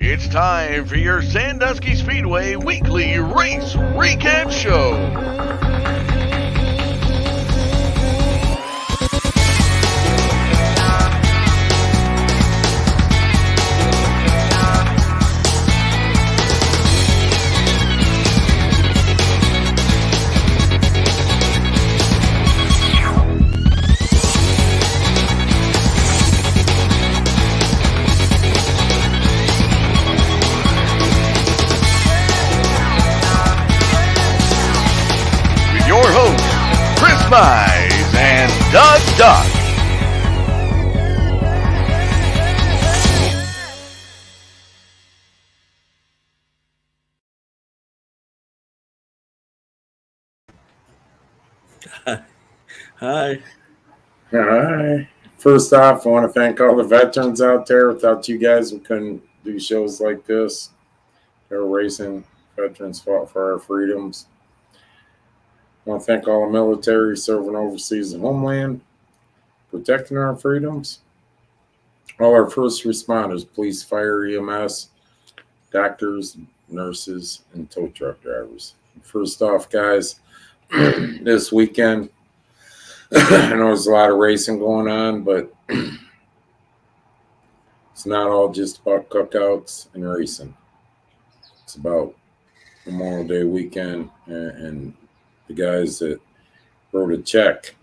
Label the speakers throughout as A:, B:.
A: It's time for your Sandusky Speedway weekly race recap show. Your hosts, Chris Mize and Doug Duck.
B: Hi.
C: All right. First off, I want to thank all the veterans out there. Without you guys, we couldn't do shows like this. They're racing. Veterans fought for our freedoms. I want to thank all the military serving overseas and homeland, protecting our freedoms. All our first responders, police, fire, EMS, doctors, nurses, and tow truck drivers. First off, guys, this weekend, I know there's a lot of racing going on, but it's not all just about cookouts and racing. It's about Memorial Day weekend and the guys that wrote a check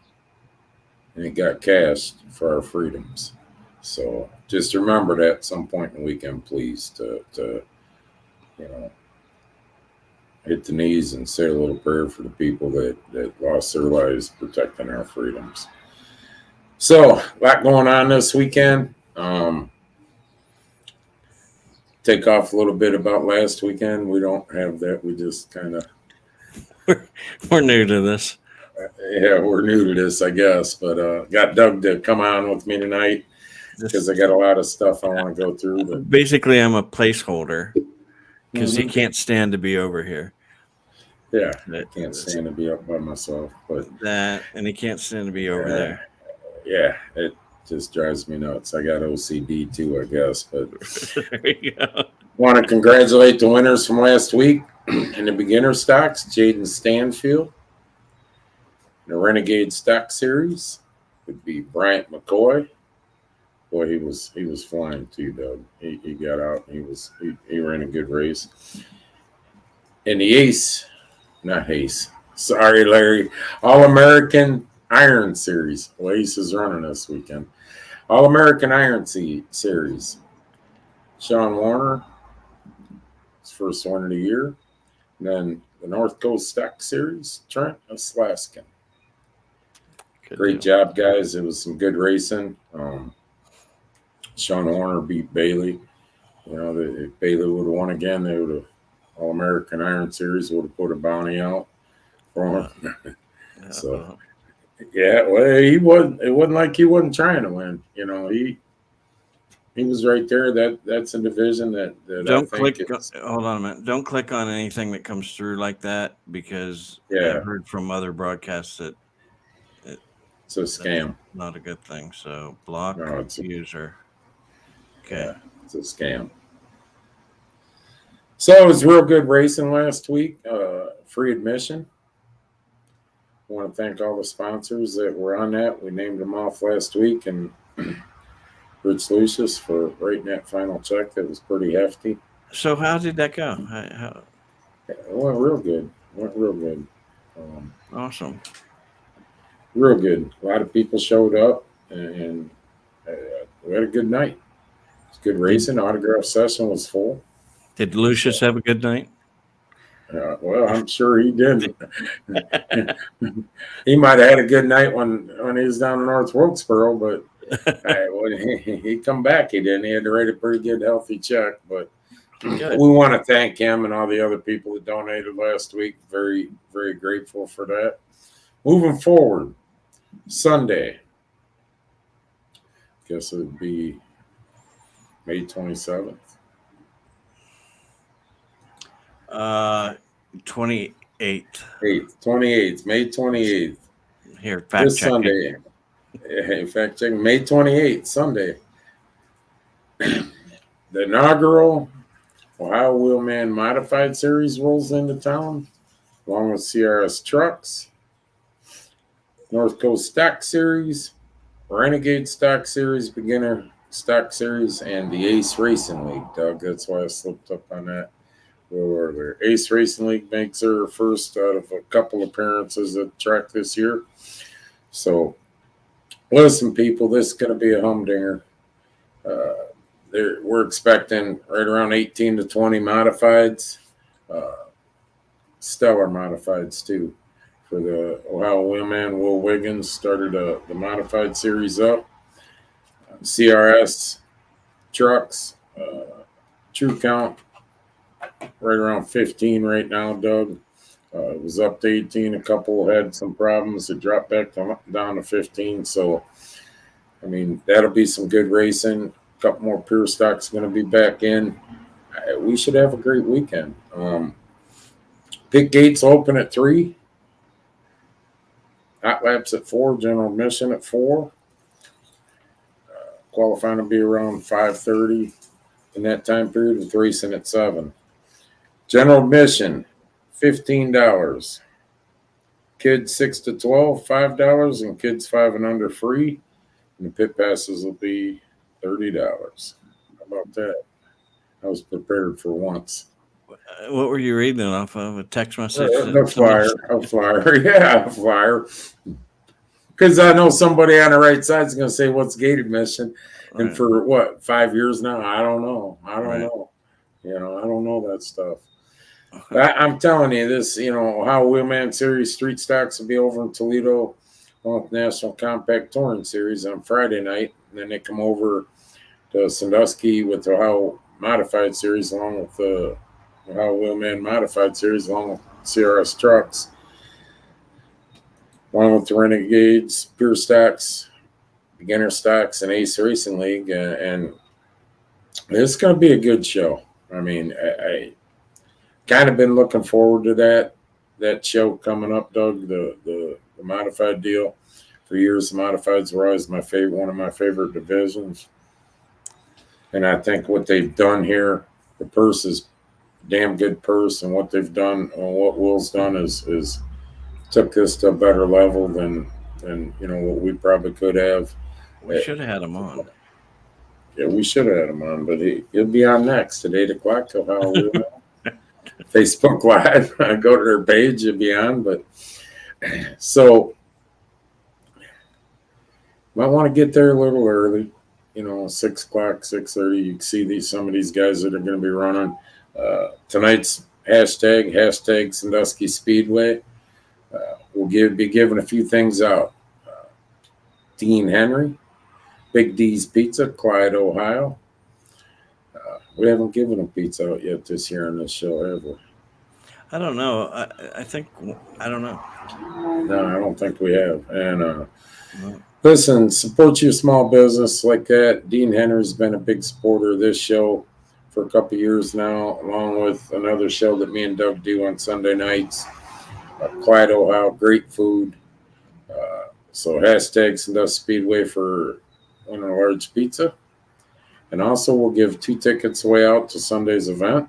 C: and it got cashed for our freedoms. So just remember that at some point in the weekend, please, to hit the knees and say a little prayer for the people that lost their lives protecting our freedoms. So, a lot going on this weekend. Take off a little bit about last weekend. We don't have that. We just kind of...
B: We're new to this.
C: Yeah, we're new to this, I guess. But got Doug to come on with me tonight because I got a lot of stuff I want to go through. But
B: basically, I'm a placeholder because he can't stand to be over here.
C: Yeah, I can't stand to be up by myself. But
B: that, and he can't stand to be over there.
C: Yeah, it just drives me nuts. I got OCD too, I guess. But
B: there you go.
C: Want to congratulate the winners from last week in the beginner stocks: Jaden Stanfield. In the Renegade Stock Series would be Bryant McCoy. Boy, he was flying too, Doug. He got out. He ran a good race. In the Sorry, Larry. All-American Iron Series. Well, Ace is running this weekend. All-American Iron Series. Sean Warner, his first one of the year. And then the North Coast Stock Series, Trent Slaskin. Great job, guys. It was some good racing. Sean Warner beat Bailey. If Bailey would have won again, they would have All-American Iron Series would have put a bounty out for him. So, yeah, well, it wasn't like he wasn't trying to win. He was right there. That's a division that
B: don't click. Hold on a minute. Don't click on anything that comes through like that because I've heard from other broadcasts that
C: it's a scam.
B: Not a good thing. So block user. Okay,
C: yeah, it's a scam. So it was real good racing last week. Free admission. I want to thank all the sponsors that were on that. We named them off last week, and Rich Lucius for writing that final check. That was pretty hefty.
B: So how did that go?
C: It went real good.
B: Awesome.
C: Real good. A lot of people showed up, and we had a good night. It was good racing. The autograph session was full.
B: Did Lucius have a good night?
C: Well, I'm sure he did. He might have had a good night when he was down in North Wilkesboro, but when he come back, he didn't. He had to write a pretty good, healthy check. But we want to thank him and all the other people that donated last week. Very, very grateful for that. Moving forward, Sunday, guess it would be May 27th.
B: 28th.
C: 28th, May 28th.
B: Here, fact
C: this
B: checking.
C: Sunday. Hey, fact checking. May 28th, Sunday. The inaugural Ohio Wheelman Modified Series rolls into town, along with CRS Trucks, North Coast Stock Series, Renegade Stock Series, Beginner Stock Series, and the Ace Racing League, Doug. That's why I slipped up on that a little earlier. Ace Racing League makes their first out of a couple appearances at the track this year. So, listen, people, this is going to be a humdinger. We're expecting right around 18 to 20 modifieds, stellar modifieds too. For the Ohio Wheelman, Will Wiggins started the modified series up. CRS Trucks, true count right around 15 right now, Doug. It was up to 18. A couple had some problems. It dropped back down to 15. So, I mean, that'll be some good racing. A couple more pure stocks going to be back in. We should have a great weekend. Pit gates open at 3. Hot laps at 4. General admission at 4. Qualifying will be around 5:30 in that time period, with racing at 7. General admission, $15. Kids 6 to 12, $5, and kids 5 and under free. And the pit passes will be $30. How about that? I was prepared for once.
B: What were you reading off of? A text message?
C: A flyer. Yeah, a flyer. Because I know somebody on the right side is going to say, what's gate admission? Right. And for what, 5 years now? I don't know. I don't know that stuff. I'm telling you, this, Ohio Wheelman Series Street Stocks will be over in Toledo on the National Compact Touring Series on Friday night. And then they come over to Sandusky with the Ohio Modified Series, along with the Ohio Wheelman Modified Series, along with CRS Trucks, along with the Renegades, Pure Stocks, Beginner Stocks, and Ace Racing League. And it's going to be a good show. I mean, I kind of been looking forward to that show coming up, Doug, the modified deal. For years, the modifieds were always one of my favorite divisions. And I think what they've done here, the purse is damn good purse, and what they've done, what Will's done is took this to a better level than what we probably could have.
B: We should have had him on.
C: Yeah, we should have had him on, but he'll be on next at 8 o'clock. Ohio Facebook Live. I go to their page, you'll be on. But so might want to get there a little early. 6 o'clock, 6:30. You can see some of these guys that are going to be running. Tonight's hashtag Sandusky Speedway. We'll be giving a few things out. Dean Henry, Big D's Pizza, Clyde, Ohio. We haven't given a pizza out yet this year on this show, have we?
B: I don't know. I don't know.
C: No, I don't think we have. And listen, support your small business like that. Dean Henry's been a big supporter of this show for a couple of years now, along with another show that me and Doug do on Sunday nights. Clyde, Ohio, great food. So hashtag Sandusky Speedway for winning a large pizza. And also we'll give 2 tickets away out to Sunday's event.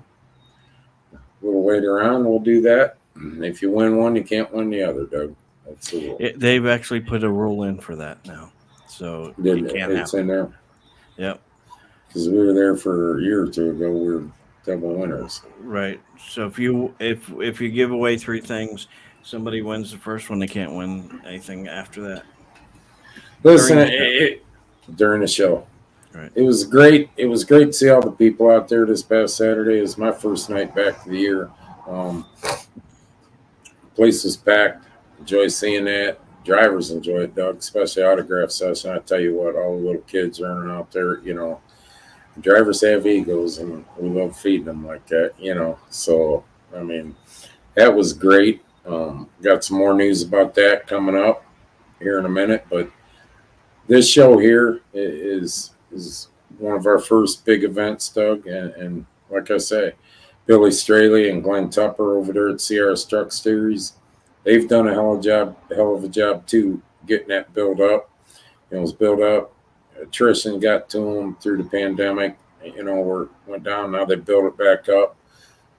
C: A little later on, we'll do that. If you win one, you can't win the other, Doug. That's the rule.
B: They've actually put a rule in for that now. So
C: it's in there.
B: Yep.
C: Because we were there for a year or two ago. We were double winners.
B: Right. So if you give away 3 things, somebody wins the first one, they can't win anything after that.
C: Listen, during the show.
B: Right.
C: It was great. It was great to see all the people out there this past Saturday. It was my first night back of the year. Place was packed. Enjoy seeing that. Drivers enjoy it, Doug, especially autograph session. I tell you what, all the little kids running out there, drivers have egos, and we love feeding them like that, So, I mean, that was great. Got some more news about that coming up here in a minute, but this show here is one of our first big events, Doug, and like I say, Billy Straley and Glenn Tupper over there at CRS Truck Series, they've done a hell of a job too, getting that built up. It was built up. Attrition got to them through the pandemic, went down. Now they built it back up.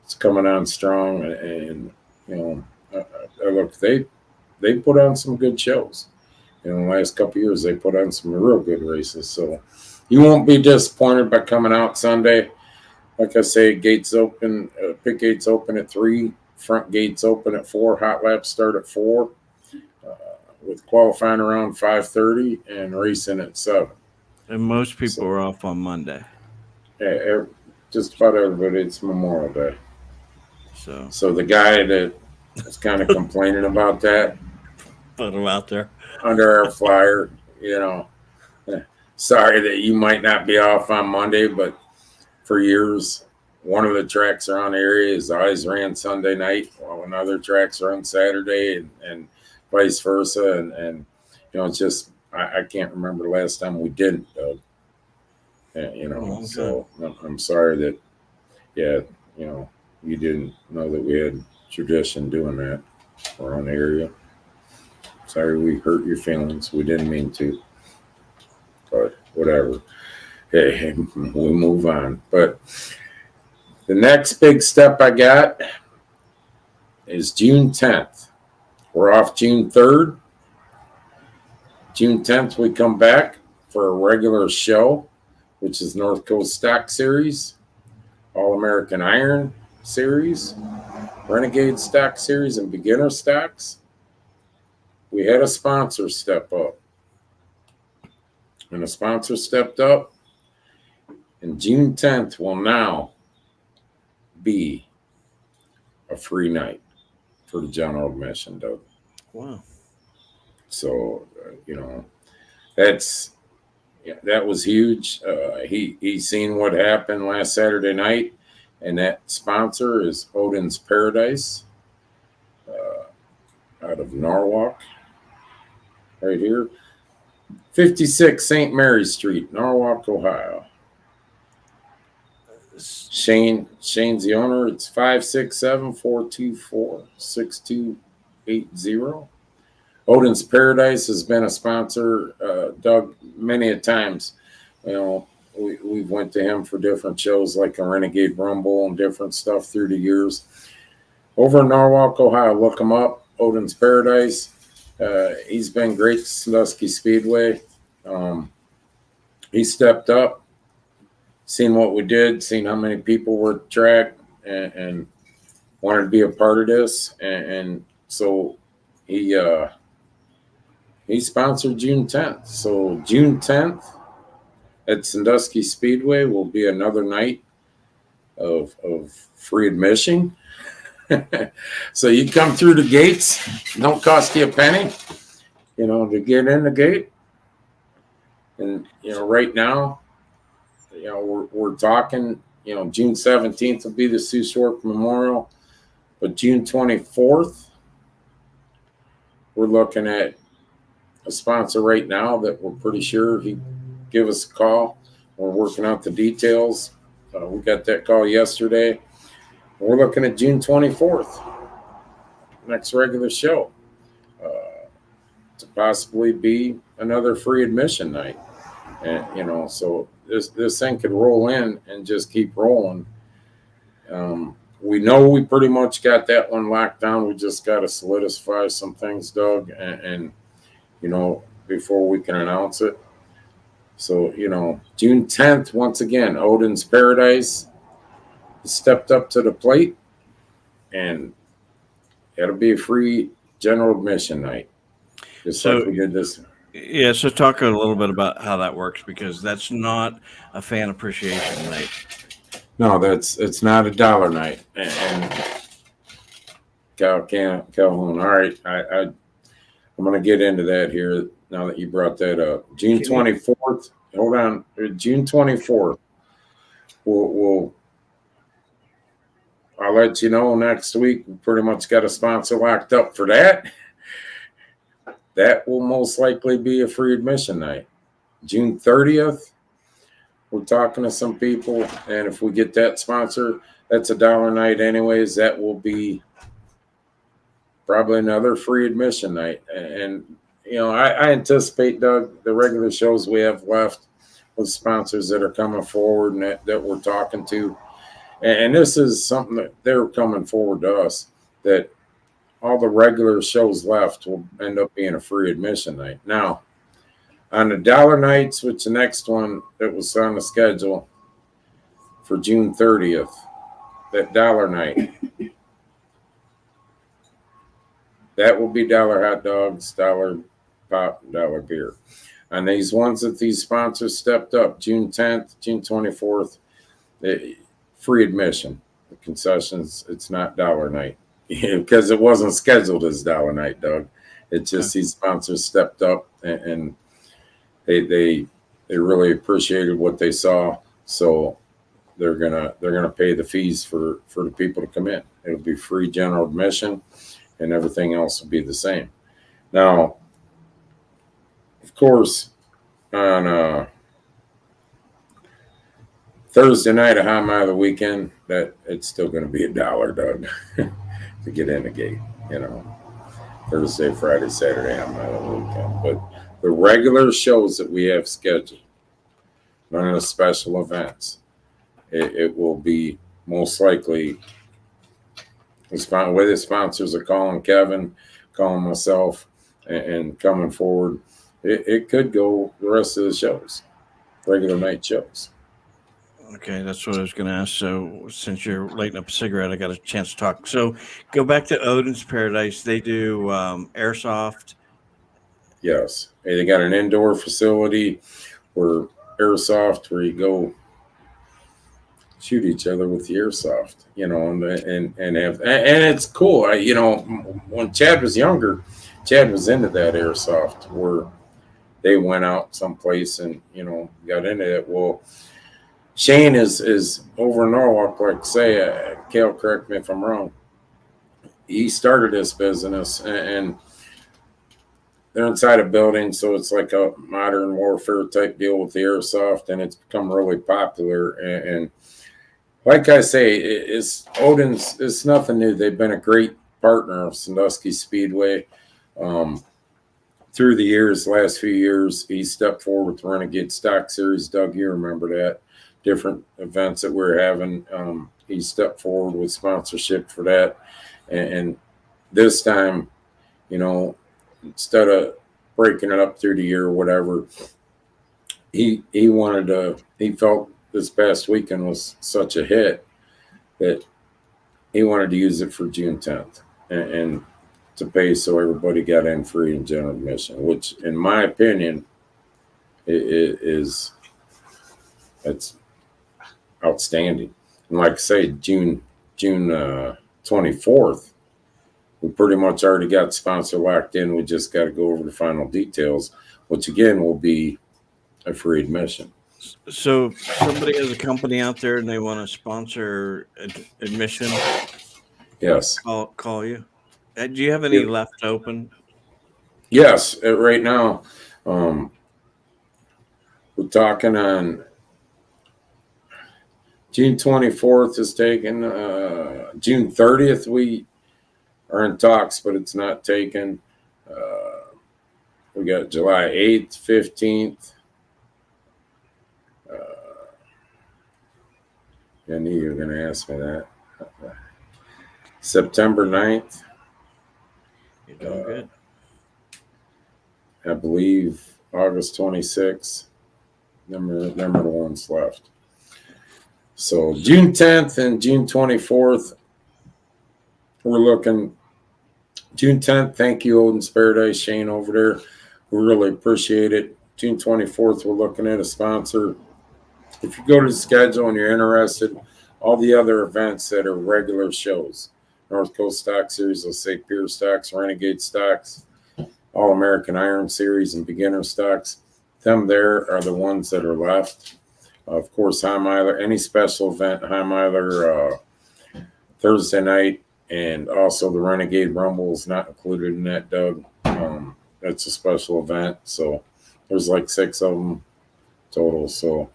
C: It's coming on strong, and look, they put on some good shows. In the last couple of years, they put on some real good races. So you won't be disappointed by coming out Sunday. Like I say, gates open, pit gates open at 3, front gates open at 4, hot laps start at 4, with qualifying around 5:30 and racing at 7.
B: And most people are off on Monday.
C: Yeah, just about everybody. It's Memorial Day. So the guy that was kind of complaining about that,
B: put him out there
C: under our flyer, sorry that you might not be off on Monday, but for years, one of the tracks around the area is always ran Sunday night, while another tracks run Saturday, and vice versa. And it's just, I can't remember the last time we didn't, Doug. Okay. So I'm sorry that, you didn't know that we had tradition doing that around the area. Sorry we hurt your feelings. We didn't mean to. But whatever. Hey, we move on. But the next big step I got is June 10th. We're off June 3rd. June 10th, we come back for a regular show, which is North Coast Stock Series, All-American Iron Series, Renegade Stock Series, and Beginner Stocks. We had a sponsor step up. And a sponsor stepped up. And June 10th will now be a free night for the general admission, Doug.
B: Wow.
C: So, that was huge. He seen what happened last Saturday night, and that sponsor is Odin's Paradise out of Norwalk, right here. 56 St. Mary Street, Norwalk, Ohio. Shane's the owner. It's 567-424-6280. Odin's Paradise has been a sponsor, Doug, many a times. We went to him for different shows like a Renegade Rumble and different stuff through the years. Over in Norwalk, Ohio, look him up, Odin's Paradise. He's been great to Sandusky Speedway. He stepped up, seen what we did, seen how many people were at the track, and wanted to be a part of this. And so he sponsored June 10th. So June 10th at Sandusky Speedway will be another night of free admission. So you come through the gates, don't cost you a penny, to get in the gate. And, right now, we're talking, June 17th will be the Sue Short Memorial, but June 24th, we're looking at a sponsor right now that we're pretty sure he'd give us a call. We're working out the details. We got that call yesterday. We're looking at June 24th, next regular show, to possibly be another free admission night. And, so this thing could roll in and just keep rolling. We know we pretty much got that one locked down. We just got to solidify some things, Doug, and before we can announce it. So, June 10th, once again, Odin's Paradise stepped up to the plate, and it'll be a free general admission night. Just like we did this.
B: Yeah, so talk a little bit about how that works, because that's not a fan appreciation night.
C: No, it's not $1 night. And Calhoun, all right, I'm going to get into that here now that you brought that up. June 24th, hold on, June 24th, I'll let you know next week. We pretty much got a sponsor locked up for that. That will most likely be a free admission night. June 30th, we're talking to some people, and if we get that sponsor, that's $1 night anyways. That will be probably another free admission night. And I anticipate, Doug, the regular shows we have left, with sponsors that are coming forward and that we're talking to. And this is something that they're coming forward to us, that all the regular shows left will end up being a free admission night. Now, on the dollar nights, which the next one that was on the schedule for June 30th, that dollar night, that will be dollar hot dogs, dollar pop, dollar beer. And these ones that these sponsors stepped up, June 10th, June 24th, free admission. The concessions, it's not dollar night because it wasn't scheduled as dollar night, Doug. It's just these sponsors stepped up and they really appreciated what they saw. So they're gonna pay the fees for the people to come in. It'll be free general admission, and everything else will be the same. Now, of course, on Thursday night, a high mile of the weekend, that it's still going to be $1, Doug, to get in the gate. Thursday, Friday, Saturday, high mile of the weekend. But the regular shows that we have scheduled, none of the special events, it will be most likely the way the sponsors are calling Kevin, calling myself, and coming forward. It could go the rest of the shows, regular night shows.
B: Okay, that's what I was going to ask. So since you're lighting up a cigarette, I got a chance to talk. So go back to Odin's Paradise. They do airsoft.
C: Yes. They got an indoor facility where airsoft, where you go shoot each other with the airsoft, and it's cool. When Chad was younger, Chad was into that airsoft where they went out someplace and, got into it. Well, Shane is over in Norwalk, like say, Kale, correct me if I'm wrong. He started this business and they're inside a building, so it's like a modern warfare type deal with the airsoft, and it's become really popular. And like I say, Odin's, it's nothing new. They've been a great partner of Sandusky Speedway. Through the years, last few years, he stepped forward with the Renegade Stock Series. Doug, you remember that. Different events that we're having. He stepped forward with sponsorship for that. And this time, instead of breaking it up through the year or whatever, he felt this past weekend was such a hit that he wanted to use it for June 10th and to pay so everybody got in free and general admission, which in my opinion it's outstanding. And like I say, June 24th, we pretty much already got sponsor locked in. We just got to go over the final details, which again will be a free admission.
B: So if somebody has a company out there and they want to sponsor admission,
C: yes,
B: call you. Do you have any left open?
C: Yes, right now we're talking on June 24th is taken. June 30th we are in talks, but it's not taken. We got July 8th, 15th. I knew you were going to ask me that. September 9th.
B: You're doing good.
C: I believe August 26th. Them are the ones left. So June 10th and June 24th, we're looking. June 10th, thank you, Odin's Paradise, Shane over there. We really appreciate it. June 24th, we're looking at a sponsor. If you go to the schedule and you're interested, all the other events that are regular shows, North Coast Stock Series, let's say Pure Stocks, Renegade Stocks, All American Iron Series, and Beginner Stocks, them there are the ones that are left. Of course, High Miler, any special event, High Miler Thursday night, and also the Renegade Rumble is not included in that, Doug. That's a special event, so there's like 6 of them total. So,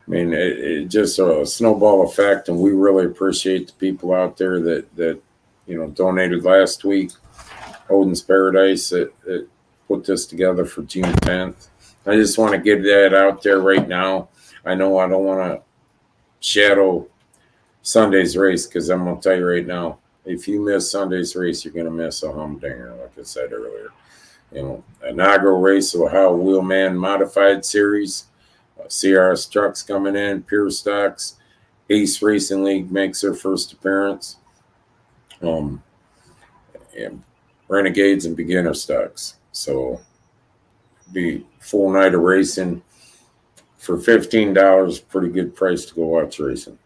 C: I mean, it just a snowball effect, and we really appreciate the people out there that donated last week. Odin's Paradise that put this together for June 10th. I just want to get that out there right now. I know I don't want to shadow Sunday's race because I'm going to tell you right now, if you miss Sunday's race, you're going to miss a humdinger, like I said earlier. Inaugural race of Ohio Wheelman Modified Series. CRS trucks coming in, pure stocks. Ace Racing League makes their first appearance. And Renegades and beginner stocks. So be full night of racing for $15. Pretty good price to go watch racing.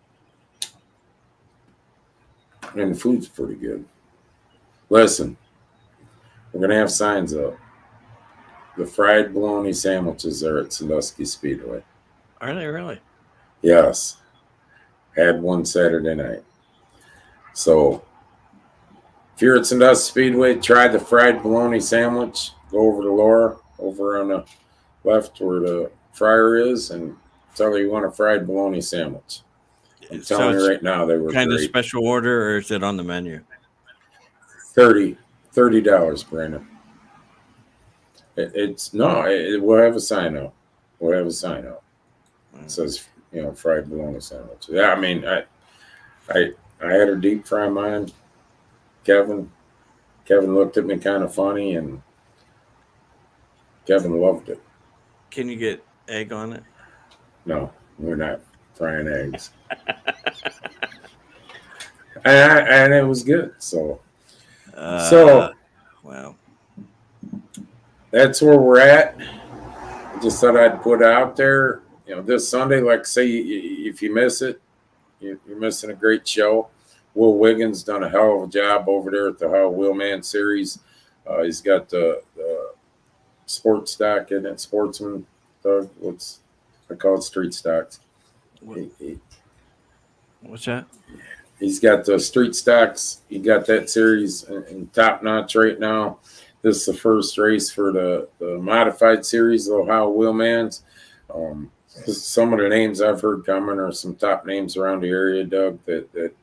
C: And the food's pretty good. Listen, we're going to have signs up. The fried bologna sandwiches are at Sandusky Speedway.
B: Are they really?
C: Yes. Had one Saturday night. So if you're at Sandusky Speedway, try the fried bologna sandwich. Go over to Laura, over on the left where the fryer is, and tell her you want a fried bologna sandwich. I'm telling you right now, they were
B: kind
C: great.
B: of special order, or is it on the menu?
C: $30, Brandon. We'll have a sign out. We'll have a sign out. It says, fried bologna sandwich. Yeah, I mean, I had a deep fry mine. Kevin looked at me kind of funny, and Kevin loved it.
B: Can you get egg on it?
C: No, we're not frying eggs. and it was good. So
B: well,
C: that's where we're at. I just thought I'd put it out there. This Sunday, like say, if you miss it, you're missing a great show. Will Wiggins done a hell of a job over there at the Ohio Wheelman Series. He's got the sports stock in it, Sportsman. I call it street stocks.
B: What's that?
C: He's got the street stocks. He got that series in top notch right now. This is the first race for the modified series, the Ohio Wheelmans. Some of the names I've heard coming are some top names around the area, Doug, that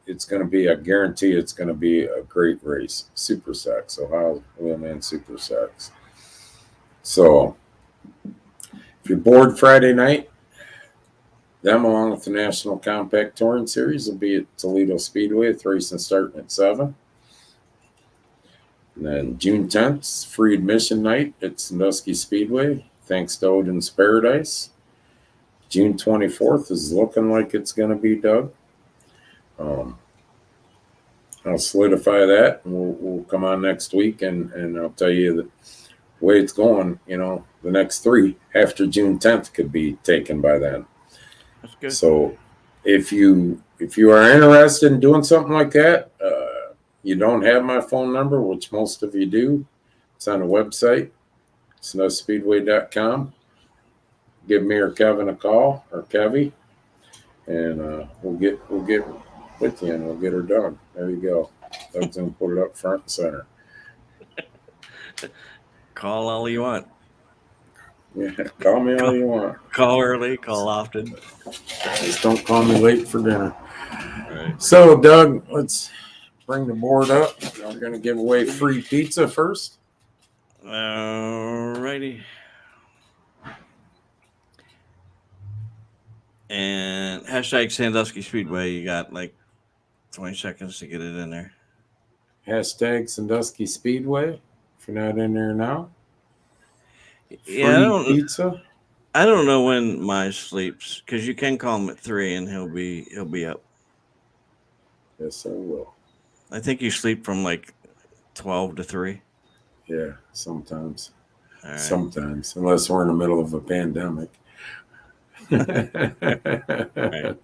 C: it's going to be, I guarantee it's going to be a great race. Super Stocks, Ohio Wheelman Super Stocks. So if you're bored Friday night, them along with the National Compact Touring Series will be at Toledo Speedway with racing starting at 7. And then June 10th, free admission night at Sandusky Speedway, thanks to Odin's Paradise. June 24th is looking like it's going to be, Doug. I'll solidify that, and we'll come on next week, and I'll tell you the way it's going. The next 3 after June 10th could be taken by then.
B: That's good.
C: So if you are interested in doing something like that, you don't have my phone number, which most of you do. It's on the website, SnowSpeedway.com. Give me or Kevin a call, or Kevy, and we'll get with you, and we'll get her done. There you go. Doug's gonna put it up front and center.
B: Call all you want.
C: Yeah, call me all you want.
B: Call early, call often.
C: Just don't call me late for dinner.
B: All right.
C: So, Doug, let's bring the board up. We're going to give away free pizza first.
B: All righty. And hashtag Sandusky Speedway. You got like 20 seconds to get it in there.
C: Hashtag Sandusky Speedway. If you're not in there now.
B: Yeah,
C: pizza.
B: I don't know when Mize sleeps, because you can call him at 3 and he'll be up.
C: Yes, I will.
B: I think you sleep from like 12 to 3.
C: Yeah, sometimes.
B: All right.
C: Sometimes, unless we're in the middle of a pandemic.
B: Right.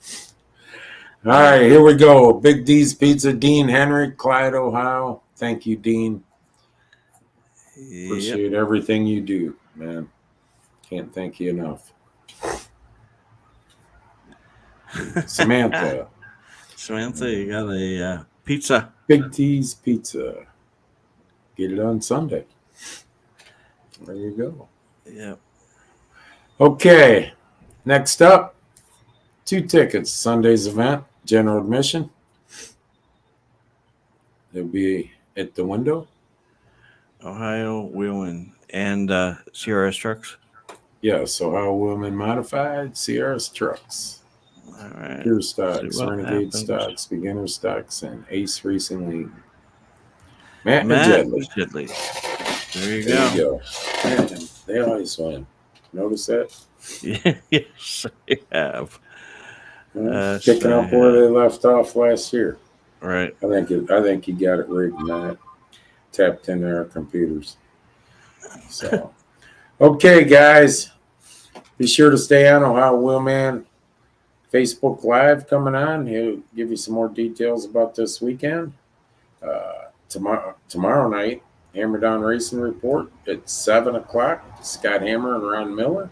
C: All right, here we go. Big D's Pizza, Dean Henry, Clyde, Ohio. Thank you, Dean. Appreciate everything you do, man. Can't thank you enough. Samantha,
B: you got a pizza.
C: Big D's Pizza. Get it on Sunday. There you go.
B: Yeah.
C: Okay. Next up, 2 tickets. Sunday's event, general admission. They'll be at the window.
B: Ohio Wheelman and CRS trucks.
C: Yeah, so how Women Modified, CRS trucks,
B: All right.
C: Pure
B: See
C: stocks,
B: what
C: Renegade
B: happens.
C: stocks, beginner stocks, and Ace Racing League. Matt
B: Matt
C: Jedley.
B: Shidley. There you
C: There you
B: go.
C: go. Man, they always win. Notice that?
B: Yes, I have. Yes,
C: Picking
B: I
C: up where
B: have.
C: they left off last year.
B: Right.
C: I think you got it rigged, Matt. Tapped in their computers. So, okay, guys, be sure to stay on Ohio Wheelman Facebook Live coming on. He'll give you some more details about this weekend. Tomorrow night, Hammer Down Racing Report at 7 o'clock. Scott Hammer and Ron Miller.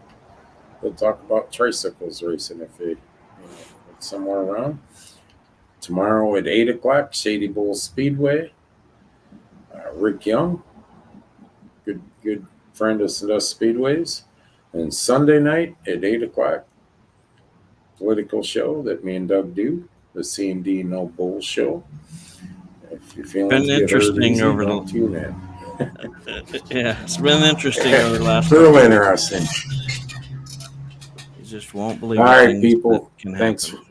C: They'll talk about tricycles racing if it's somewhere around. Tomorrow at 8 o'clock, Shady Bull Speedway. Rick Young, good friend of Sandusky Speedways. And Sunday night at 8 o'clock, political show that me and Doug do, the C&D No Bull Show. If your feelings
B: Been
C: get hurt
B: interesting
C: easy,
B: over
C: don't tune in.
B: Yeah, it's been interesting over the last.
C: Real interesting.
B: You just won't believe.
C: All right,
B: things
C: people.
B: that can
C: Thanks.
B: happen.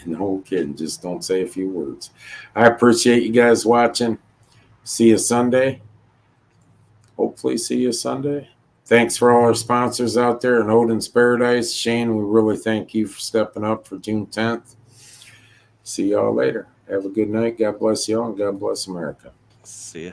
C: No kidding. Just don't say a few words. I appreciate you guys watching. See you Sunday. Hopefully see you Sunday. Thanks for all our sponsors out there in Odin's Paradise. Shane, we really thank you for stepping up for June 10th. See y'all later. Have a good night. God bless y'all and God bless America.
B: See ya.